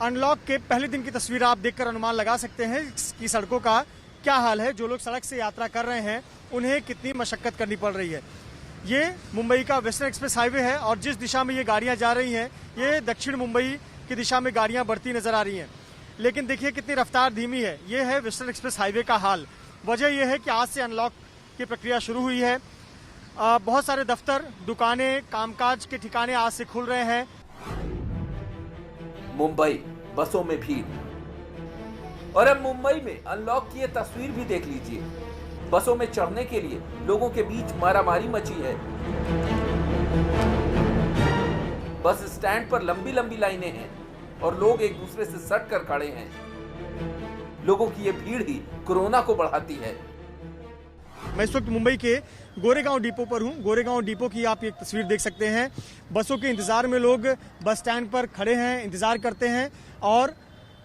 अनलॉक के पहले दिन की तस्वीर आप देखकर अनुमान लगा सकते हैं कि सड़कों का क्या हाल है। जो लोग सड़क से यात्रा कर रहे हैं उन्हें कितनी मशक्कत करनी पड़ रही है। ये मुंबई का वेस्टर्न एक्सप्रेस हाईवे है और जिस दिशा में ये गाड़ियां जा रही हैं ये दक्षिण मुंबई की दिशा में गाड़ियां बढ़ती नजर आ रही हैं। लेकिन देखिए कितनी रफ्तार धीमी है। ये है वेस्टर्न एक्सप्रेस हाईवे का हाल। वजह यह है कि आज से अनलॉक की प्रक्रिया शुरू हुई है। बहुत सारे दफ्तर, दुकानें, कामकाज के ठिकाने आज से खुल रहे हैं। मुंबई बसों में भीड़, और अब मुंबई में अनलॉक की ये तस्वीर भी देख लीजिए। बसों में चढ़ने के लिए लोगों के बीच मारामारी मची है। बस स्टैंड पर लंबी लंबी लाइनें हैं और लोग एक दूसरे से सट कर खड़े हैं। लोगों की ये भीड़ ही कोरोना को बढ़ाती है। मैं इस वक्त मुंबई के गोरेगांव डिपो पर हूं। गोरेगांव डिपो की आप एक तस्वीर देख सकते हैं। बसों के इंतजार में लोग बस स्टैंड पर खड़े हैं, इंतजार करते हैं और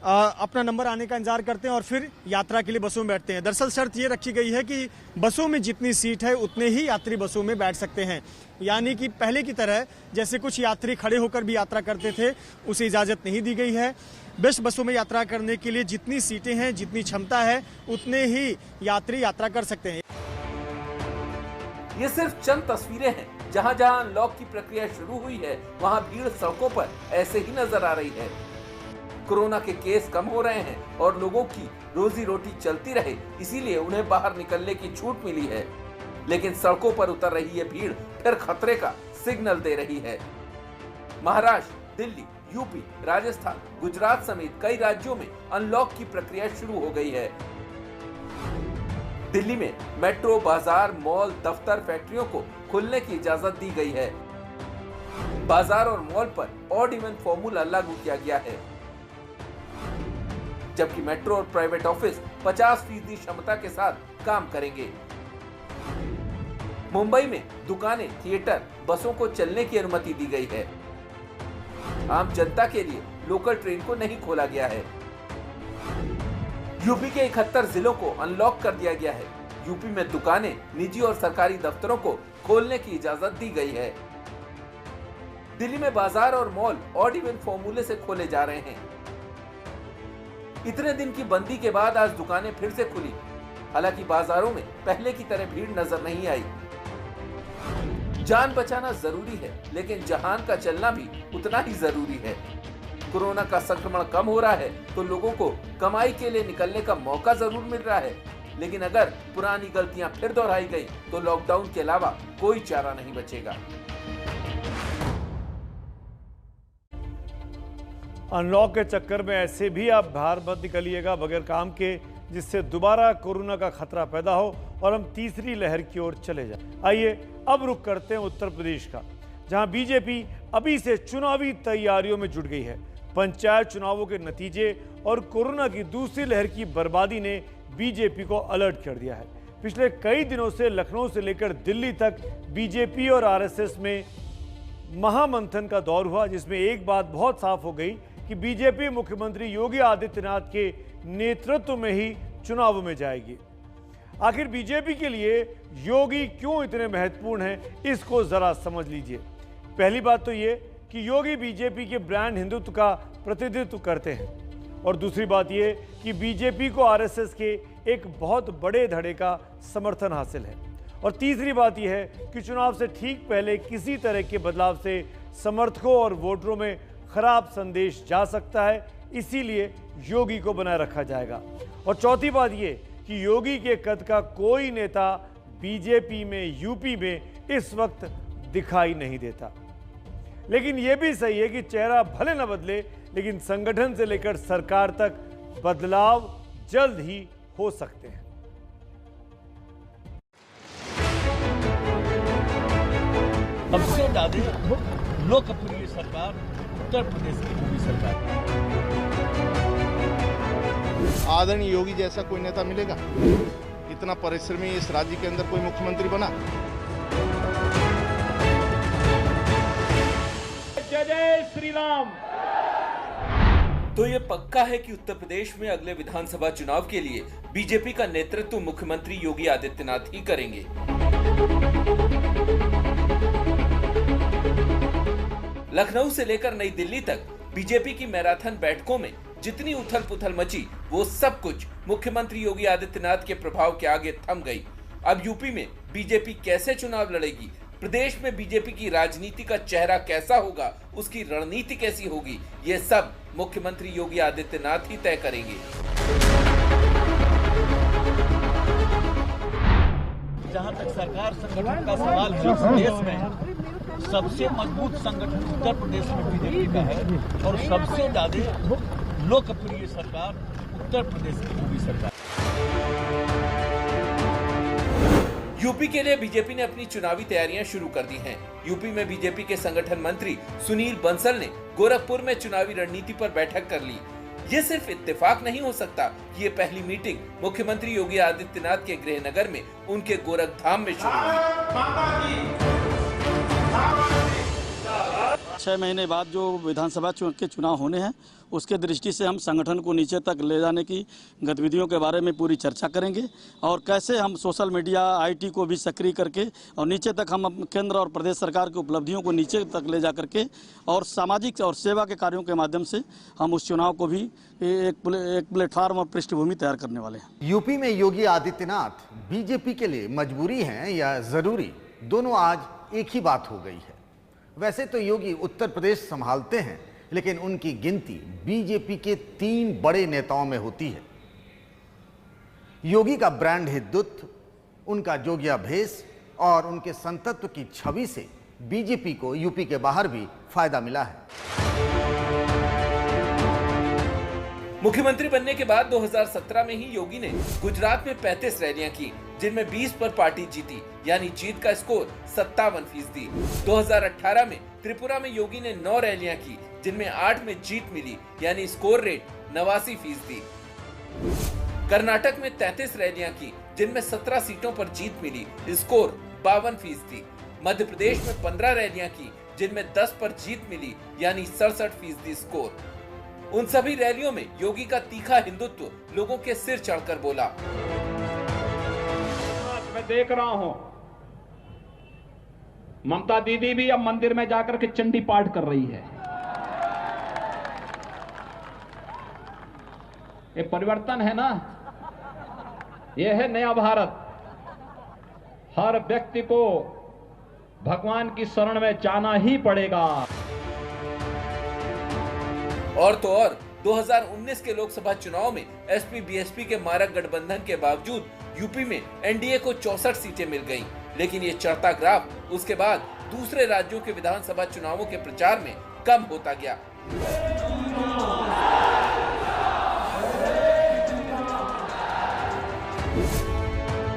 अपना नंबर आने का इंतजार करते हैं और फिर यात्रा के लिए बसों में बैठते हैं। दरअसल शर्त ये रखी गई है कि बसों में जितनी सीट है उतने ही यात्री बसों में बैठ सकते हैं, यानी कि पहले की तरह जैसे कुछ यात्री खड़े होकर भी यात्रा करते थे उसे इजाजत नहीं दी गई है। बेस्ट बसों में यात्रा करने के लिए जितनी सीटें हैं, जितनी क्षमता है, उतने ही यात्री यात्रा कर सकते हैं। ये सिर्फ चंद तस्वीरें हैं। जहां जहां अनलॉक की प्रक्रिया शुरू हुई है वहां भीड़ सड़कों पर ऐसे ही नजर आ रही है। कोरोना के केस कम हो रहे हैं और लोगों की रोजी रोटी चलती रहे, इसीलिए उन्हें बाहर निकलने की छूट मिली है। लेकिन सड़कों पर उतर रही ये भीड़ फिर खतरे का सिग्नल दे रही है। महाराष्ट्र, दिल्ली, यूपी, राजस्थान, गुजरात समेत कई राज्यों में अनलॉक की प्रक्रिया शुरू हो गई है। दिल्ली में मेट्रो, बाजार, मॉल, दफ्तर, फैक्ट्रियों को खुलने की इजाजत दी गई है। बाजार और मॉल पर ऑड इवन फॉर्मूला लागू किया गया है, जबकि मेट्रो और प्राइवेट ऑफिस 50% क्षमता के साथ काम करेंगे। मुंबई में दुकानें, थिएटर, बसों को चलने की अनुमति दी गई है। आम जनता के लिए लोकल ट्रेन को नहीं खोला गया है। यूपी के 71 जिलों को अनलॉक कर दिया गया है। यूपी में दुकानें, निजी और सरकारी दफ्तरों को खोलने की इजाजत दी गई है। दिल्ली में बाजार और मॉल ऑड इवन फॉर्मूले से खोले जा रहे हैं। इतने दिन की बंदी के बाद आज दुकानें फिर से खुली। हालांकि बाजारों में पहले की तरह भीड़ नजर नहीं आई। जान बचाना जरूरी है, लेकिन जहान का चलना भी उतना ही जरूरी है। कोरोना का संक्रमण कम हो रहा है तो लोगों को कमाई के लिए निकलने का मौका जरूर मिल रहा है, लेकिन अगर पुरानी गलतियां फिर दोहराई गई तो लॉकडाउन के अलावा कोई चारा नहीं बचेगा। अनलॉक के चक्कर में ऐसे भी आप बाहर मत निकलिएगा बगैर काम के, जिससे दोबारा कोरोना का खतरा पैदा हो और हम तीसरी लहर की ओर चले जाएं। आइए अब रुख करते हैं उत्तर प्रदेश का, जहां बीजेपी अभी से चुनावी तैयारियों में जुट गई है। पंचायत चुनावों के नतीजे और कोरोना की दूसरी लहर की बर्बादी ने बीजेपी को अलर्ट कर दिया है। पिछले कई दिनों से लखनऊ से लेकर दिल्ली तक बीजेपी और आरएसएस में महामंथन का दौर हुआ, जिसमें एक बात बहुत साफ हो गई कि बीजेपी मुख्यमंत्री योगी आदित्यनाथ के नेतृत्व में ही चुनाव में जाएगी। आखिर बीजेपी के लिए योगी क्यों इतने महत्वपूर्ण हैं, इसको जरा समझ लीजिए। पहली बात तो ये कि योगी बीजेपी के ब्रांड हिंदुत्व का प्रतिनिधित्व करते हैं, और दूसरी बात ये कि बीजेपी को आरएसएस के एक बहुत बड़े धड़े का समर्थन हासिल है, और तीसरी बात यह है कि चुनाव से ठीक पहले किसी तरह के बदलाव से समर्थकों और वोटरों में खराब संदेश जा सकता है, इसीलिए योगी को बनाए रखा जाएगा। और चौथी बात ये कि योगी के कद का कोई नेता बीजेपी में, यूपी में इस वक्त दिखाई नहीं देता। लेकिन यह भी सही है कि चेहरा भले न बदले, लेकिन संगठन से लेकर सरकार तक बदलाव जल्द ही हो सकते हैं। सबसे ज्यादा लोकप्रिय सरकार उत्तर प्रदेश की मोदी सरकार। आदरणीय योगी जैसा कोई नेता मिलेगा? इतना परिश्रमी इस राज्य के अंदर कोई मुख्यमंत्री बना? जय जय श्री राम। तो ये पक्का है कि उत्तर प्रदेश में अगले विधानसभा चुनाव के लिए बीजेपी का नेतृत्व मुख्यमंत्री योगी आदित्यनाथ ही करेंगे। लखनऊ से लेकर नई दिल्ली तक बीजेपी की मैराथन बैठकों में जितनी उथल पुथल मची, वो सब कुछ मुख्यमंत्री योगी आदित्यनाथ के प्रभाव के आगे थम गई। अब यूपी में बीजेपी कैसे चुनाव लड़ेगी, प्रदेश में बीजेपी की राजनीति का चेहरा कैसा होगा, उसकी रणनीति कैसी होगी, ये सब मुख्यमंत्री योगी आदित्यनाथ ही तय करेंगे। जहां तक सरकार संगठन का सवाल है, देश में सबसे मजबूत संगठन उत्तर प्रदेश में बीजेपी का है, और सबसे ज्यादा लोकप्रिय सरकार उत्तर प्रदेश की मोदी सरकार। यूपी के लिए बीजेपी ने अपनी चुनावी तैयारियां शुरू कर दी हैं। यूपी में बीजेपी के संगठन मंत्री सुनील बंसल ने गोरखपुर में चुनावी रणनीति पर बैठक कर ली। ये सिर्फ इत्तेफाक नहीं हो सकता कि ये पहली मीटिंग मुख्यमंत्री योगी आदित्यनाथ के गृहनगर में उनके गोरखधाम में शुरू हुई। 6 महीने बाद जो विधानसभा के चुनाव होने हैं, उसके दृष्टि से हम संगठन को नीचे तक ले जाने की गतिविधियों के बारे में पूरी चर्चा करेंगे और कैसे हम सोशल मीडिया, IT को भी सक्रिय करके और नीचे तक हम केंद्र और प्रदेश सरकार की उपलब्धियों को नीचे तक ले जा करके और सामाजिक और सेवा के कार्यों के माध्यम से हम उस चुनाव को भी एक प्लेटफॉर्म और पृष्ठभूमि तैयार करने वाले हैं। यूपी में योगी आदित्यनाथ बीजेपी के लिए मजबूरी है या जरूरी, दोनों आज एक ही बात हो गई है। वैसे तो योगी उत्तर प्रदेश संभालते हैं, लेकिन उनकी गिनती बीजेपी के 3 बड़े नेताओं में होती है। योगी का ब्रांड हिंदुत्व, उनका जोगिया भेष और उनके संतत्व की छवि से बीजेपी को यूपी के बाहर भी फायदा मिला है। मुख्यमंत्री बनने के बाद 2017 में ही योगी ने गुजरात में 35 रैलियां की, जिनमें 20 पर पार्टी जीती, यानी जीत का स्कोर 57%। 2018 में त्रिपुरा में योगी ने 9 रैलियां की, जिनमें 8 में जीत मिली, यानी स्कोर रेट 89%। कर्नाटक में 33 रैलियां की, जिनमें 17 सीटों पर जीत मिली, स्कोर 52%। मध्य प्रदेश में 15 रैलियां की, जिनमें 10 पर जीत मिली, यानी 67% स्कोर। उन सभी रैलियों में योगी का तीखा हिंदुत्व लोगों के सिर चढ़कर बोला। मैं देख रहा हूं ममता दीदी भी अब मंदिर में जाकर के चंडी पाठ कर रही है। ये परिवर्तन है ना, ये है नया भारत। हर व्यक्ति को भगवान की शरण में जाना ही पड़ेगा। और तो और 2019 के लोकसभा चुनाव में एसपी बीएसपी के मारक गठबंधन के बावजूद यूपी में एनडीए को 64 सीटें मिल गईं। लेकिन ये चढ़ता ग्राफ उसके बाद दूसरे राज्यों के विधानसभा चुनावों के प्रचार में कम होता गया।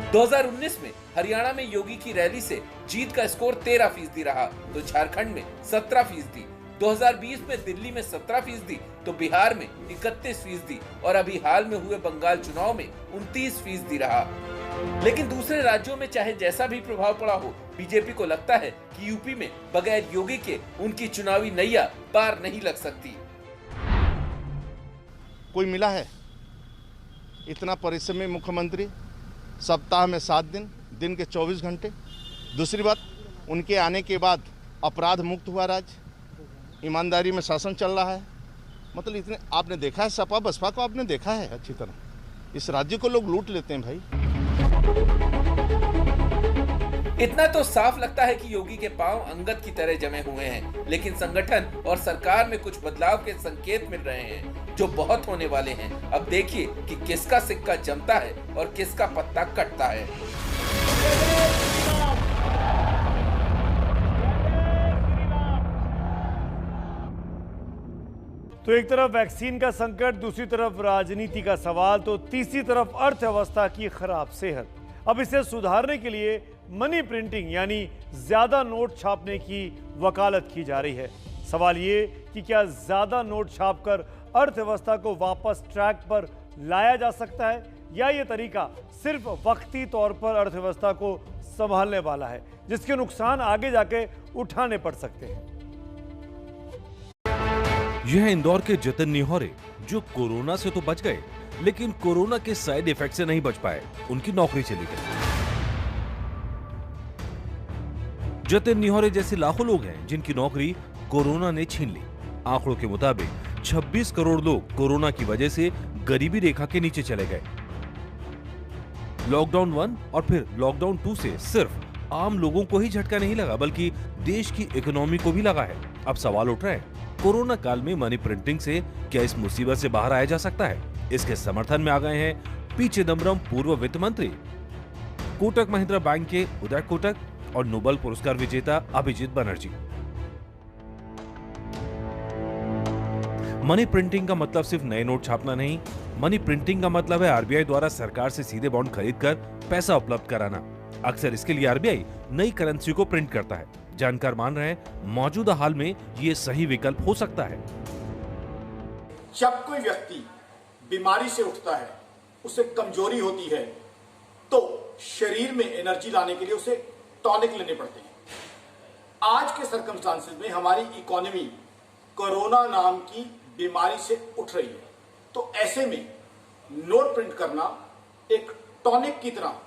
– 2019 में हरियाणा में योगी की रैली से जीत का स्कोर 13% रहा, तो झारखंड में 17%। 2020 में दिल्ली में 17%, तो बिहार में 31% और अभी हाल में हुए बंगाल चुनाव में 29% रहा। लेकिन दूसरे राज्यों में चाहे जैसा भी प्रभाव पड़ा हो, बीजेपी को लगता है कि यूपी में बगैर योगी के उनकी चुनावी नैया पार नहीं लग सकती। कोई मिला है इतना परिश्रमी मुख्यमंत्री, सप्ताह में 7 दिन, दिन के 24 घंटे। दूसरी बात, उनके आने के बाद अपराध मुक्त हुआ राज्य, ईमानदारी में शासन चल रहा है। मतलब इतने आपने देखा है, सपा बसपा को आपने देखा है अच्छी तरह। इस राज्य को लोग लूट लेते हैं भाई। इतना तो साफ लगता है कि योगी के पांव अंगद की तरह जमे हुए हैं, लेकिन संगठन और सरकार में कुछ बदलाव के संकेत मिल रहे हैं जो बहुत होने वाले हैं। अब देखिए कि किसका सिक्का जमता है और किसका पत्ता कटता है। तो एक तरफ वैक्सीन का संकट, दूसरी तरफ राजनीति का सवाल, तो तीसरी तरफ अर्थव्यवस्था की खराब सेहत। अब इसे सुधारने के लिए मनी प्रिंटिंग यानी ज्यादा नोट छापने की वकालत की जा रही है। सवाल ये कि क्या ज्यादा नोट छापकर अर्थव्यवस्था को वापस ट्रैक पर लाया जा सकता है, या ये तरीका सिर्फ वक्ती तौर पर अर्थव्यवस्था को संभालने वाला है, जिसके नुकसान आगे जाके उठाने पड़ सकते हैं। यह इंदौर के जतिन निहोरे, जो कोरोना से तो बच गए, लेकिन कोरोना के साइड इफेक्ट से नहीं बच पाए। उनकी नौकरी चली गई। जतिन निहोरे जैसे लाखों लोग हैं जिनकी नौकरी कोरोना ने छीन ली। आंकड़ों के मुताबिक 26 करोड़ लोग कोरोना की वजह से गरीबी रेखा के नीचे चले गए। लॉकडाउन 1 और फिर लॉकडाउन 2 से सिर्फ आम लोगों को ही झटका नहीं लगा, बल्कि देश की इकोनॉमी को भी लगा है। अब सवाल उठ रहा है, कोरोना काल में मनी प्रिंटिंग से क्या इस मुसीबत से बाहर आया जा सकता है? इसके समर्थन में आ गए हैं पी चिदम्बरम, पूर्व वित्त मंत्री, कोटक महिंद्रा बैंक के उदय कोटक और नोबेल पुरस्कार विजेता अभिजीत बनर्जी। मनी प्रिंटिंग का मतलब सिर्फ नए नोट छापना नहीं, मनी प्रिंटिंग का मतलब है आरबीआई द्वारा सरकार से सीधे बॉन्ड खरीदकर पैसा उपलब्ध कराना। अक्सर इसके लिए आरबीआई नई करेंसी को प्रिंट करता है। जानकार मान रहे हैं मौजूदा हाल में ये सही विकल्प हो सकता है। जब कोई व्यक्ति बीमारी से उठता है, उसे कमजोरी होती है, तो शरीर में एनर्जी लाने के लिए उसे टॉनिक लेने पड़ते हैं। आज के सर्कमस्टांसेस में हमारी इकोनॉमी कोरोना नाम की बीमारी से उठ रही है, तो ऐसे में नोट प्रिंट करना एक टॉनिक की तरह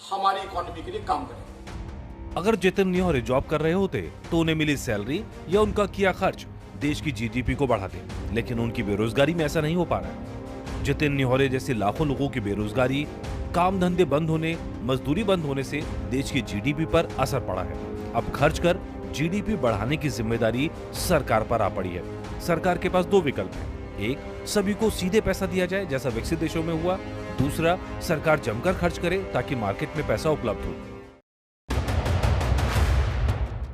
हमारी इकोनॉमी के लिए काम करेगा। अगर जितिन न्योहरे जॉब कर रहे होते तो उन्हें मिली सैलरी या उनका किया खर्च देश की जीडीपी को बढ़ाते, लेकिन उनकी बेरोजगारी में ऐसा नहीं हो पा रहा है। जितिन न्योहरे जैसे लाखों लोगों की बेरोजगारी, काम धंधे बंद होने, मजदूरी बंद होने से देश की जीडीपी पर असर पड़ा है। अब खर्च कर जीडीपी बढ़ाने की जिम्मेदारी सरकार पर आ पड़ी है। सरकार के पास दो विकल्प हैं। एक, सभी को सीधे पैसा दिया जाए जैसा विकसित देशों में हुआ। दूसरा, सरकार जमकर खर्च करे ताकि मार्केट में पैसा उपलब्ध हो।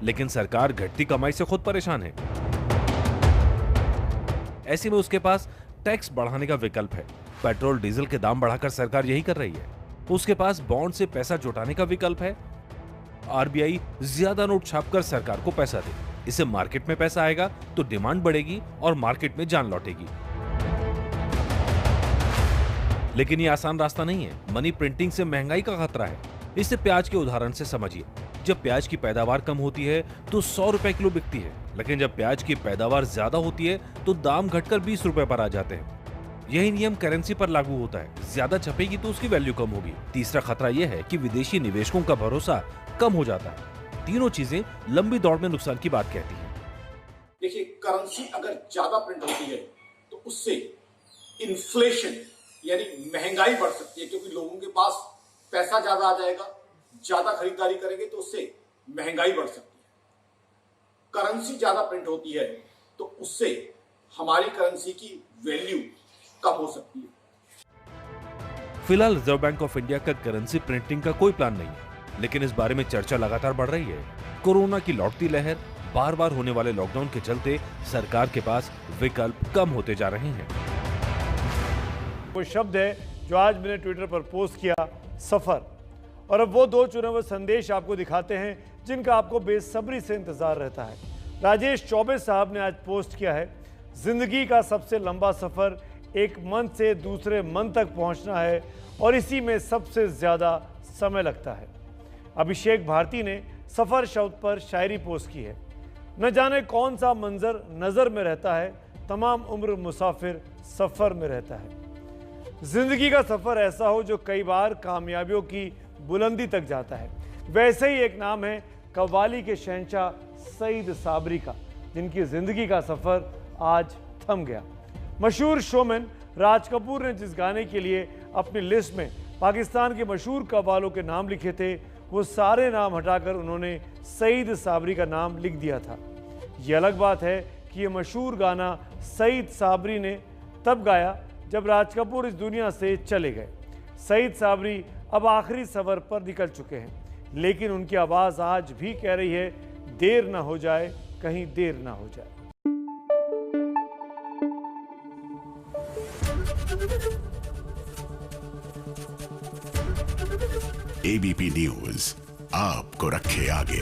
लेकिन सरकार घटती कमाई से खुद परेशान है। ऐसे में उसके पास टैक्स बढ़ाने का विकल्प है। पेट्रोल डीजल के दाम बढ़ाकर सरकार यही कर रही है। उसके पास बॉन्ड से पैसा जुटाने का विकल्प है। आरबीआई ज्यादा नोट छापकर सरकार को पैसा दे, इससे मार्केट में पैसा आएगा तो डिमांड बढ़ेगी और मार्केट में जान लौटेगी। लेकिन ये आसान रास्ता नहीं है। मनी प्रिंटिंग से महंगाई का खतरा है। इसे प्याज के उदाहरण से समझिए। जब प्याज की पैदावार कम होती है तो 100 रुपए किलो बिकती है, लेकिन जब प्याज की पैदावार ज्यादा होती है तो दाम घटकर 20 रुपए पर आ जाते हैं। यही नियम करेंसी पर लागू होता है। ज्यादा छपेगी तो उसकी वैल्यू कम होगी। तीसरा खतरा यह है कि विदेशी निवेशकों का भरोसा कम हो जाता है। तीनों चीजें लंबी दौड़ में नुकसान की बात कहती हैं। देखिए, करेंसी अगर ज्यादा प्रिंट होती है तो उससे इन्फ्लेशन यानी महंगाई बढ़ सकती है, क्योंकि लोगों के पास पैसा ज्यादा आ जाएगा, ज्यादा खरीदारी करेंगे तो उससे महंगाई बढ़ सकती है। करेंसी ज्यादा प्रिंट होती है तो उससे हमारी करेंसी की वैल्यू कम हो सकती है। फिलहाल रिजर्व बैंक ऑफ इंडिया का करेंसी प्रिंटिंग का कोई प्लान नहीं है, लेकिन इस बारे में चर्चा लगातार बढ़ रही है। कोरोना की लौटती लहर, बार बार होने वाले लॉकडाउन के चलते सरकार के पास विकल्प कम होते जा रहे हैं। वो शब्द है जो आज मैंने ट्विटर पर पोस्ट किया, सफर। और अब वो दो चुने हुए संदेश आपको दिखाते हैं जिनका आपको बेसब्री से इंतजार रहता है। राजेश चौबे साहब ने आज पोस्ट किया है, जिंदगी का सबसे लंबा सफर एक मन से दूसरे मन तक पहुंचना है और इसी में सबसे ज्यादा समय लगता है। अभिषेक भारती ने सफर शब्द पर शायरी पोस्ट की है। न जाने कौन सा मंजर नजर में रहता है, तमाम उम्र मुसाफिर सफर में रहता है। जिंदगी का सफर ऐसा हो जो कई बार कामयाबियों की बुलंदी तक जाता है। वैसे ही एक नाम है कव्वाली के शहंशाह सईद साबरी का, जिनकी जिंदगी का सफर आज थम गया। मशहूर शोमैन राज कपूर ने जिस गाने के लिए अपनी लिस्ट में पाकिस्तान के मशहूर कव्वालों के नाम लिखे थे, वो सारे नाम हटाकर उन्होंने सईद साबरी का नाम लिख दिया था। ये अलग बात है कि ये मशहूर गाना सईद साबरी ने तब गाया जब राज कपूर इस दुनिया से चले गए। सईद साबरी अब आखिरी सफर पर निकल चुके हैं, लेकिन उनकी आवाज़ आज भी कह रही है, देर ना हो जाए, कहीं देर ना हो जाए। एबीपी न्यूज आपको रखे आगे।